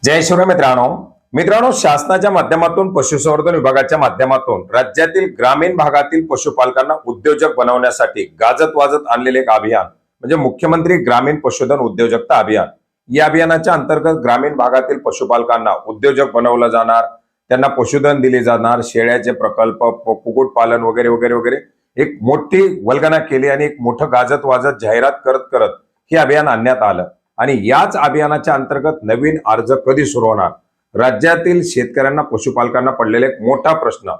जय शिवराय मित्रांनो, शासनाच्या माध्यमातून पशुसंवर्धन विभागाच्या माध्यमातून राज्यातील ग्रामीण भागातील पशुपालकांना उद्योजक बनवण्यासाठी गाजत वाजत आणलेले एक अभियान म्हणजे मुख्यमंत्री ग्रामीण पशुधन उद्योजकता अभियान। या अभियानाच्या अंतर्गत ग्रामीण भागातील पशुपालकांना उद्योजक बनवलं जाणार, त्यांना पशुधन दिले जाणार, शेळ्याचे प्रकल्प, कुक्कुट पालन वगैरे वगैरे वगैरे एक मोठी वल्गना केली आणि एक मोठं गाजत वाजत जाहिरात करत करत हे अभियान आणण्यात आलं। आणि याच अभियानाच्या अंतर्गत नवीन अर्ज कधी सुरू होणार, राज्यातील शेतकऱ्यांना पशुपालकांना पडलेला एक मोठा प्रश्न।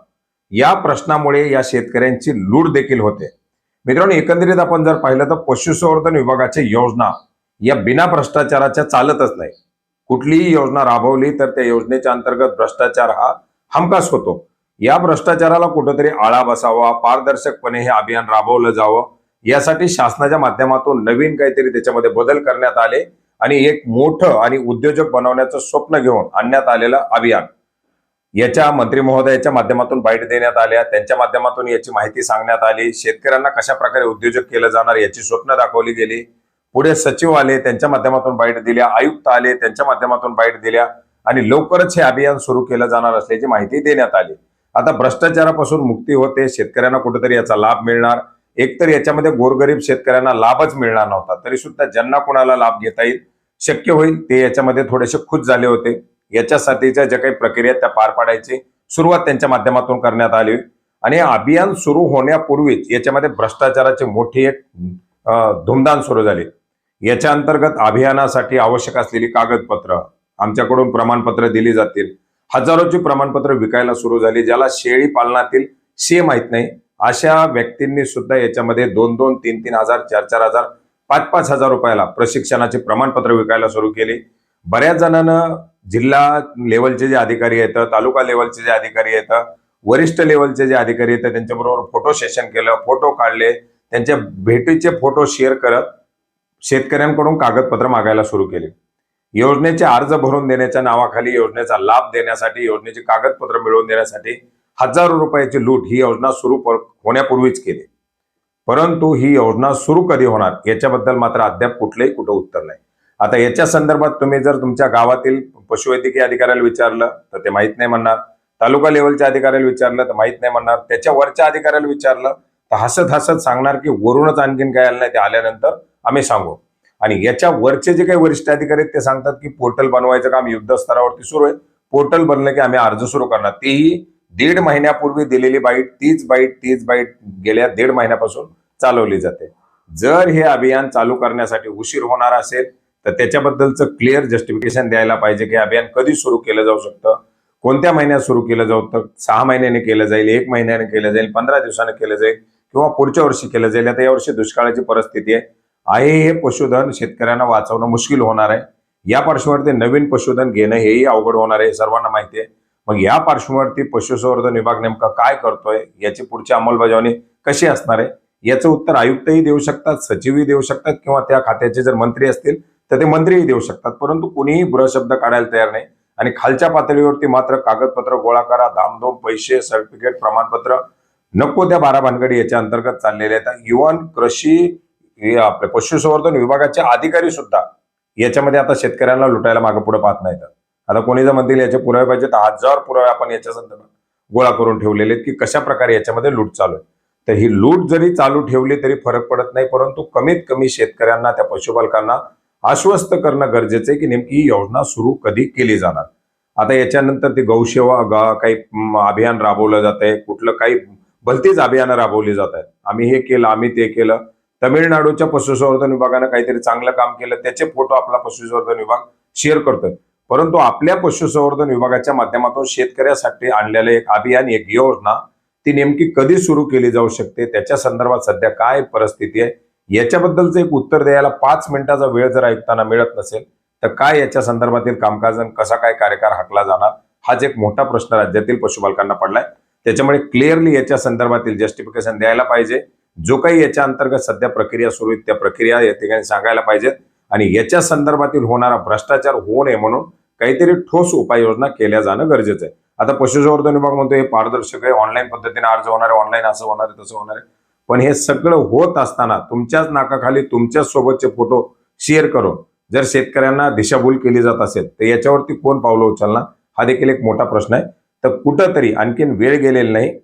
या प्रश्नामुळे या शेतकऱ्यांची लूट देखील होते। मित्रांनो, एकंदरीत आपण जर पाहिलं तर पशुसंवर्धन विभागाची योजना या बिना भ्रष्टाचाराच्या चालतच नाही। कुठलीही योजना राबवली तर त्या योजनेच्या अंतर्गत भ्रष्टाचार हा हमखास होतो। या भ्रष्टाचाराला कुठेतरी आळा बसावा, पारदर्शकपणे हे अभियान राबवलं जावं, यासाठी शासनाच्या माध्यमातून नवीन काहीतरी त्याच्यामध्ये बदल करण्यात आले आणि एक मोठं आणि उद्योजक बनवण्याचं स्वप्न घेऊन आणण्यात आलेलं अभियान। याच्या मंत्री महोदयाच्या माध्यमातून बाईट देण्यात आल्या, त्यांच्या माध्यमातून याची माहिती सांगण्यात आली, शेतकऱ्यांना कशा प्रकारे उद्योजक केलं जाणार याची स्वप्न दाखवली गेली। पुढे सचिव आले, त्यांच्या माध्यमातून बाईट दिल्या, आयुक्त आले, त्यांच्या माध्यमातून बाईट दिल्या आणि लवकरच हे अभियान सुरू केलं जाणार असल्याची माहिती देण्यात आली। आता भ्रष्टाचारापासून मुक्ती होते, शेतकऱ्यांना कुठेतरी याचा लाभ मिळणार। एकतर याच्यामध्ये गोरगरीब शेतकऱ्यांना लाभच मिळणार नव्हता, तरी सुद्धा ज्यांना कोणाला लाभ घेता येईल शक्य होईल ते याच्यामध्ये थोडेसे खुश झाले होते। याच्यासाठीच्या ज्या काही प्रक्रिया त्या पार पाडायची सुरुवात त्यांच्या माध्यमातून करण्यात आली आणि अभियान सुरू होण्यापूर्वीच याच्यामध्ये भ्रष्टाचाराची मोठी एक धूमधाम सुरू झाली। याच्या अंतर्गत अभियानासाठी आवश्यक असलेली कागदपत्र, आमच्याकडून प्रमाणपत्र दिली जातील, हजारोची प्रमाणपत्र विकायला सुरू झाली। ज्याला शेळी पालनातील शे माहित नाही अशा व्यक्तींनी सुद्धा याच्यामध्ये 2-2, 3-3 हजार, 4-4 हजार, 5-5 हजार रुपयाला प्रशिक्षणाचे प्रमाणपत्र विकायला सुरू केली। बऱ्याच जणांना जिल्हा लेवलचे जे अधिकारी आहेत, तालुका लेवलचे जे अधिकारी आहेत, वरिष्ठ लेवलचे जे अधिकारी आहेत त्यांच्याबरोबर फोटो सेशन केलं, फोटो काढले, त्यांच्या भेटीचे फोटो शेअर करत शेतकऱ्यांकडून कागदपत्र मागायला सुरू केले। योजनेचे अर्ज भरून देण्याच्या नावाखाली, योजनेचा लाभ देण्यासाठी, योजनेची कागदपत्र मिळवून देण्यासाठी हजारो रुपयाची लूट ही योजना सुरू होण्यापूर्वीच केली। परंतु ही योजना सुरू कधी होणार याच्याबद्दल मात्र अद्याप कुठे उत्तर नाही। आता याच्या संदर्भात तुम्ही जर तुमच्या गावातील पशुवैद्यकीय अधिकाऱ्याला विचारलं तर ते माहित नाही म्हणणार, तालुका लेवलच्या अधिकाऱ्याला विचारलं तर माहित नाही म्हणणार, त्याच्या वरच्या अधिकाऱ्याला विचारलं तर हसत हसत सांगणार की वरूनच आणखीन काय आलं नाही, ते आल्यानंतर आम्ही सांगू। आणि याच्या वरचे जे काही वरिष्ठ अधिकारी आहेत ते सांगतात की पोर्टल बनवायचं काम युद्ध स्तरावरती सुरू आहे, पोर्टल बनलं की आम्ही अर्ज सुरू करणार। तेही 1.5 महिन्यापूर्वी दिलेली बाईट, तीच बाईट गेल्या 1.5 महिन्यापासून चालवली जाते। जर हे अभियान चालू करण्यासाठी उशीर होणार असेल तर त्याच्याबद्दलचं क्लिअर जस्टिफिकेशन द्यायला पाहिजे की अभियान कधी सुरू केलं जाऊ शकतं, कोणत्या महिन्यात सुरू केलं जाऊ शकतं, 6 महिन्याने केलं जाईल, 1 महिन्याने केलं जाईल, 15 दिवसाने केलं जाईल किंवा पुढच्या वर्षी केलं जाईल। आता यावर्षी दुष्काळाची परिस्थिती आहे, हे पशुधन शेतकऱ्यांना वाचवणं मुश्किल होणार आहे। या पार्श्वभूमीवर नवीन पशुधन घेणं हेही अवघड होणार आहे, सर्वांना माहिती आहे। मग या पार्श्वभूमीवरती पशुसंवर्धन विभाग नेमका काय करतोय, याची पुढची अंमलबजावणी कशी असणार आहे याचं उत्तर आयुक्तही देऊ शकतात, सचिवही देऊ शकतात किंवा त्या खात्याचे जर मंत्री असतील तर ते मंत्रीही देऊ शकतात, परंतु कुणीही ब्रशब्द काढायला तयार नाही। आणि खालच्या पातळीवरती मात्र कागदपत्र गोळा करा, धामधूम, पैसे, सर्टिफिकेट, प्रमाणपत्र, नको त्या 12 भानगडी याच्या अंतर्गत चाललेले आहेत। इव्हन कृषी आपल्या पशुसंवर्धन विभागाचे अधिकारी सुद्धा याच्यामध्ये आता शेतकऱ्यांना लुटायला मागे पुढे पाहत नाहीत। आता कोणी जर म्हणतील याचे पुरावे पाहिजे तर हजार पुरावे आपण याच्या संदर्भात गोळा करून ठेवलेले आहेत की कशा प्रकारे याच्यामध्ये लूट चालू आहे। तर ही लूट जरी चालू ठेवली तरी फरक पडत नाही, परंतु कमीत कमी शेतकऱ्यांना, त्या पशुपालकांना आश्वस्त करणं गरजेचं आहे की नेमकी ही योजना सुरू कधी केली जाणार। आता याच्यानंतर ते गौसेवा काही अभियान राबवलं जात आहे, कुठलं काही भलतीच अभियानं राबवली जात आहेत, आम्ही हे केलं, आम्ही ते केलं। तमिळनाडूच्या पशुसंवर्धन विभागानं काहीतरी चांगलं काम केलं, त्याचे फोटो आपला पशुसंवर्धन विभाग शेअर करतोय, परंतु आपल्या पशुसंवर्धन विभागाच्या माध्यमातून शेतकऱ्यासाठी आणलेलं एक अभियान, एक योजना ती नेमकी कधी सुरू केली जाऊ शकते, त्याच्या संदर्भात सध्या काय परिस्थिती आहे याच्याबद्दलचं एक उत्तर द्यायला 5 मिनिटाचा वेळ जर आयुक्तांना मिळत नसेल तर काय याच्या संदर्भातील कामकाज कसा काय कार्यकार हाकला जाणार, हाच एक मोठा प्रश्न राज्यातील पशुपालकांना पडलाय। त्याच्यामुळे क्लिअरली याच्या संदर्भातील जस्टिफिकेशन द्यायला पाहिजे। जो काही याच्या अंतर्गत सध्या प्रक्रिया सुरू आहेत त्या प्रक्रिया या ठिकाणी सांगायला पाहिजेत आणि याच्या संदर्भातील होणारा भ्रष्टाचार होऊ नये म्हणून काहीतरी ठोस उपाययोजना केल्या जाणं गरजेचं आहे। आता पशुसंवर्धन विभाग म्हणतो हे पारदर्शक आहे, ऑनलाईन पद्धतीने अर्ज होणार आहे, ऑनलाईन असं होणार आहे, तसं होणार आहे, पण हे सगळं होत असताना तुमच्याच नाकाखाली तुमच्याच सोबतचे फोटो शेअर करून जर शेतकऱ्यांना दिशाभूल केली जात असेल तर याच्यावरती कोण पावलं उचलणार, हा देखील एक मोठा प्रश्न आहे. तर कुठंतरी आणखीन वेळ गेलेली नाही.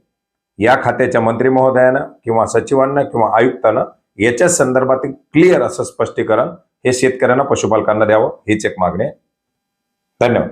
या खात्याच्या मंत्री महोदयानं किंवा सचिवांना किंवा आयुक्तांना याच्या संदर्भातील क्लिअर असं स्पष्टीकरण हे शेतकऱ्यांना, पशुपालकांना द्यावं, हीच एक मागणी आहे. धन्यवाद.